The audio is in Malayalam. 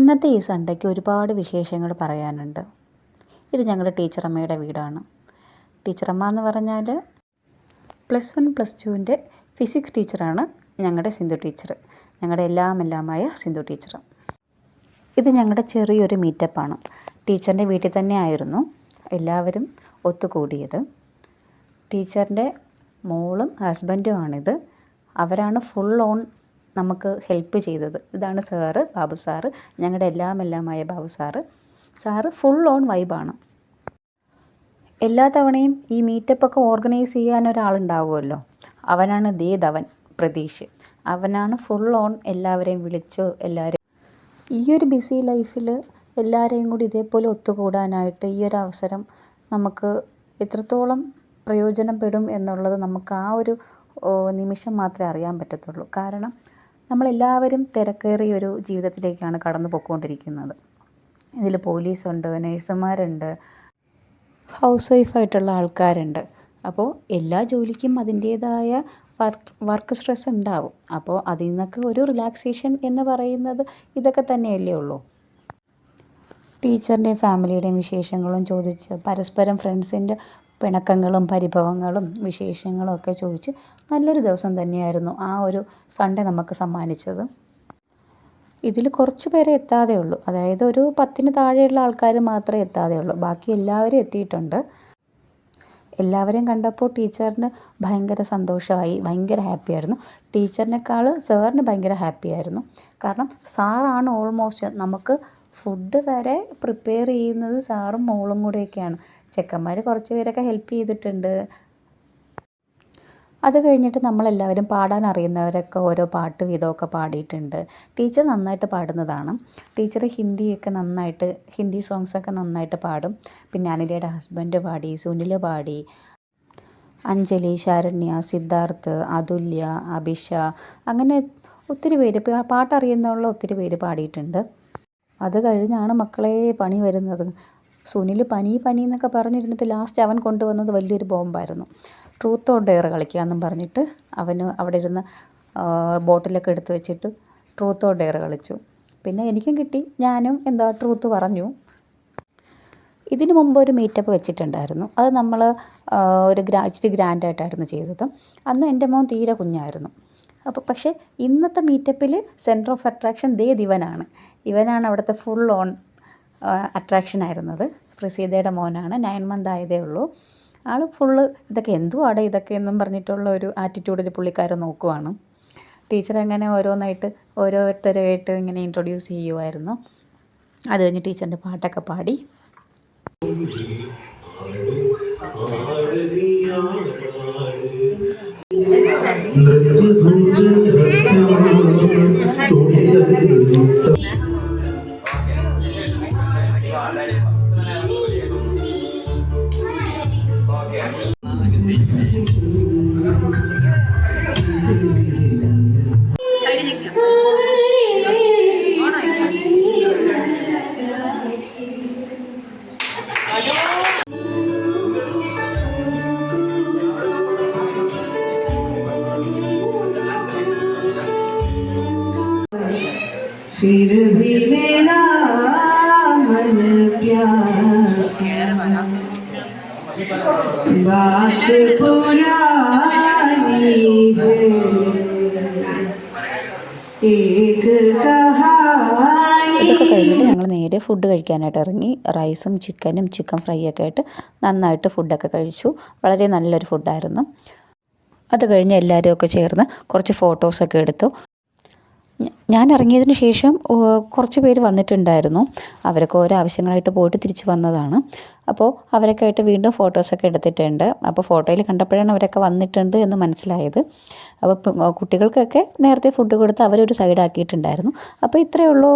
ഇന്നത്തെ ഈ സൺഡേക്ക് ഒരുപാട് വിശേഷങ്ങൾ പറയാനുണ്ട്. ഇത് ഞങ്ങളുടെ ടീച്ചറമ്മയുടെ വീടാണ്. ടീച്ചറമ്മ എന്ന് പറഞ്ഞാൽ +1 +2ൻ്റെ ഫിസിക്സ് ടീച്ചറാണ് ഞങ്ങളുടെ സിന്ധു ടീച്ചർ, ഞങ്ങളുടെ എല്ലാമായ സിന്ധു ടീച്ചർ. ഇത് ഞങ്ങളുടെ ചെറിയൊരു മീറ്റപ്പാണ്. ടീച്ചറിൻ്റെ വീട്ടിൽ തന്നെ ആയിരുന്നു എല്ലാവരും ഒത്തുകൂടിയത്. ടീച്ചറിൻ്റെ മോളും ഹസ്ബൻഡുമാണിത്. അവരാണ് ഫുൾ ഓൺ നമുക്ക് ഹെൽപ്പ് ചെയ്തത്. ഇതാണ് സാറ്, ബാബു സാറ്, ഞങ്ങളുടെ എല്ലാമായ Babu sir. Sir full on വൈബാണ്. എല്ലാ തവണയും ഈ മീറ്റപ്പൊക്കെ ഓർഗനൈസ് ചെയ്യാൻ ഒരാളുണ്ടാവുമല്ലോ, അവനാണ് ധവൻ പ്രതീഷ്. അവനാണ് ഫുൾ ഓൺ എല്ലാവരെയും വിളിച്ചു. ഈ ഒരു ബിസി ലൈഫിൽ എല്ലാവരെയും കൂടി ഇതേപോലെ ഒത്തുകൂടാനായിട്ട് ഈ ഒരു അവസരം നമുക്ക് എത്രത്തോളം പ്രയോജനപ്പെടും എന്നുള്ളത് നമുക്ക് ആ ഒരു നിമിഷം മാത്രമേ അറിയാൻ പറ്റത്തുള്ളൂ. കാരണം നമ്മളെല്ലാവരും തിരക്കേറിയ ഒരു ജീവിതത്തിലേക്കാണ് കടന്നു പോയിക്കൊണ്ടിരിക്കുന്നത്. ഇതിൽ പോലീസുണ്ട്, നഴ്സുമാരുണ്ട്, ഹൗസ് വൈഫായിട്ടുള്ള ആൾക്കാരുണ്ട്. അപ്പോൾ എല്ലാ ജോലിക്കും അതിൻ്റേതായ വർക്ക് സ്ട്രെസ് ഉണ്ടാവും. അപ്പോൾ അതിൽ നിന്നൊക്കെ ഒരു റിലാക്സേഷൻ എന്ന് പറയുന്നത് ഇതൊക്കെ തന്നെയല്ലേ ഉള്ളൂ. ടീച്ചറിൻ്റെയും ഫാമിലിയുടെയും വിശേഷങ്ങളും ചോദിച്ച് പരസ്പരം ഫ്രണ്ട്സിൻ്റെ പിണക്കങ്ങളും പരിഭവങ്ങളും വിശേഷങ്ങളും ഒക്കെ ചോദിച്ച് നല്ലൊരു ദിവസം തന്നെയായിരുന്നു ആ ഒരു സൺഡേ നമുക്ക് സമ്മാനിച്ചത്. ഇതിൽ കുറച്ച് പേരെ എത്താതെ ഉള്ളൂ, അതായത് ഒരു 10ന് താഴെയുള്ള ആൾക്കാർ മാത്രമേ എത്താതെ ഉള്ളൂ. ബാക്കി എല്ലാവരും എത്തിയിട്ടുണ്ട്. എല്ലാവരെയും കണ്ടപ്പോൾ ടീച്ചറിന് ഭയങ്കര സന്തോഷമായി, ഭയങ്കര ഹാപ്പിയായിരുന്നു. ടീച്ചറിനേക്കാൾ സാറിന് ഭയങ്കര ഹാപ്പിയായിരുന്നു. കാരണം സാറാണ് ഓൾമോസ്റ്റ് നമുക്ക് ഫുഡ് വരെ പ്രിപ്പയർ ചെയ്യുന്നത് സാറും മോളും കൂടെയൊക്കെയാണ്. ചെക്കന്മാർ കുറച്ച് പേരൊക്കെ ഹെൽപ്പ് ചെയ്തിട്ടുണ്ട്. അത് കഴിഞ്ഞിട്ട് നമ്മളെല്ലാവരും പാടാൻ അറിയുന്നവരൊക്കെ ഓരോ പാട്ട് വീതമൊക്കെ പാടിയിട്ടുണ്ട്. ടീച്ചർ നന്നായിട്ട് പാടുന്നതാണ്. ടീച്ചർ ഹിന്ദി സോങ്സൊക്കെ നന്നായിട്ട് പാടും. പിന്നെ അനിലയുടെ ഹസ്ബൻഡ് പാടി, സുനിൽ പാടി, അഞ്ജലി, ശരണ്യ, സിദ്ധാർത്ഥ്, അതുല്യ, അഭിഷ, അങ്ങനെ ഒത്തിരി പേര് പാട്ടറിയുന്നുള്ള ഒത്തിരി പേര് പാടിയിട്ടുണ്ട്. അത് കഴിഞ്ഞാണ് മക്കളെ പണി വരുന്നത്. സുനിൽ പനി എന്നൊക്കെ പറഞ്ഞിരുന്നിട്ട് ലാസ്റ്റ് അവൻ കൊണ്ടുവന്നത് വലിയൊരു ബോംബായിരുന്നു. ട്രൂത്ത് ഓർ ഡെയർ കളിക്കാമെന്നും പറഞ്ഞിട്ട് അവന് അവിടെ ഇരുന്ന് ബോട്ടിലൊക്കെ എടുത്ത് വെച്ചിട്ട് ട്രൂത്ത് ഓർ ഡെയർ കളിച്ചു. പിന്നെ എനിക്കും കിട്ടി, ഞാനും ട്രൂത്ത് പറഞ്ഞു. ഇതിനു മുമ്പ് ഒരു മീറ്റപ്പ് വെച്ചിട്ടുണ്ടായിരുന്നു. അത് നമ്മൾ ഇച്ചിരി ഗ്രാൻഡായിട്ടായിരുന്നു ചെയ്തത്. അന്ന് എൻ്റെ മോൻ തീരെ കുഞ്ഞായിരുന്നു. അപ്പോൾ പക്ഷേ ഇന്നത്തെ മീറ്റപ്പിൽ സെൻറ്റർ ഓഫ് അട്രാക്ഷൻ ഇവനാണ് അവിടുത്തെ ഫുൾ ഓൺ അട്രാക്ഷനായിരുന്നത്. പ്രസീതയുടെ മോനാണ്, 9 മന്ത് ആയതേ ഉള്ളൂ. ആൾ ഫുള്ള് ഇതൊക്കെ എന്നും പറഞ്ഞിട്ടുള്ള ഒരു ആറ്റിറ്റ്യൂഡിൽ പുള്ളിക്കാരൻ നോക്കുവാണ്. ടീച്ചർ അങ്ങനെ ഓരോരുത്തരായിട്ട് ഇങ്ങനെ ഇൻട്രൊഡ്യൂസ് ചെയ്യുമായിരുന്നു. അത് കഴിഞ്ഞ് ടീച്ചറിൻ്റെ പാട്ടൊക്കെ പാടി. फिर भी मेरा मन प्यासा बात पुरानी है एक कहानी. ഇതൊക്കെ കഴിഞ്ഞിട്ട് ഞങ്ങൾ നേരെ ഫുഡ് കഴിക്കാനായിട്ട് ഇറങ്ങി. റൈസും ചിക്കൻ ഫ്രൈ ഒക്കെ ആയിട്ട് നന്നായിട്ട് ഫുഡൊക്കെ കഴിച്ചു. വളരെ നല്ലൊരു ഫുഡായിരുന്നു. അത് കഴിഞ്ഞ് എല്ലാവരും ഒക്കെ ചേർന്ന് കുറച്ച് ഫോട്ടോസൊക്കെ എടുത്തു. ഞാൻ ഇറങ്ങിയതിന് ശേഷം കുറച്ച് പേര് വന്നിട്ടുണ്ടായിരുന്നു. അവരൊക്കെ ഓരോ ആവശ്യങ്ങളായിട്ട് പോയിട്ട് തിരിച്ച് വന്നതാണ്. അപ്പോൾ അവരൊക്കെ ആയിട്ട് വീണ്ടും ഫോട്ടോസൊക്കെ എടുത്തിട്ടുണ്ട്. അപ്പോൾ ഫോട്ടോയിൽ കണ്ടപ്പോഴാണ് അവരൊക്കെ വന്നിട്ടുണ്ട് എന്ന് മനസ്സിലായത്. അപ്പോൾ കുട്ടികൾക്കൊക്കെ നേരത്തെ ഫുഡ് കൊടുത്ത് അവരൊരു സൈഡാക്കിയിട്ടുണ്ടായിരുന്നു. അപ്പോൾ ഇത്രയേ ഉള്ളൂ.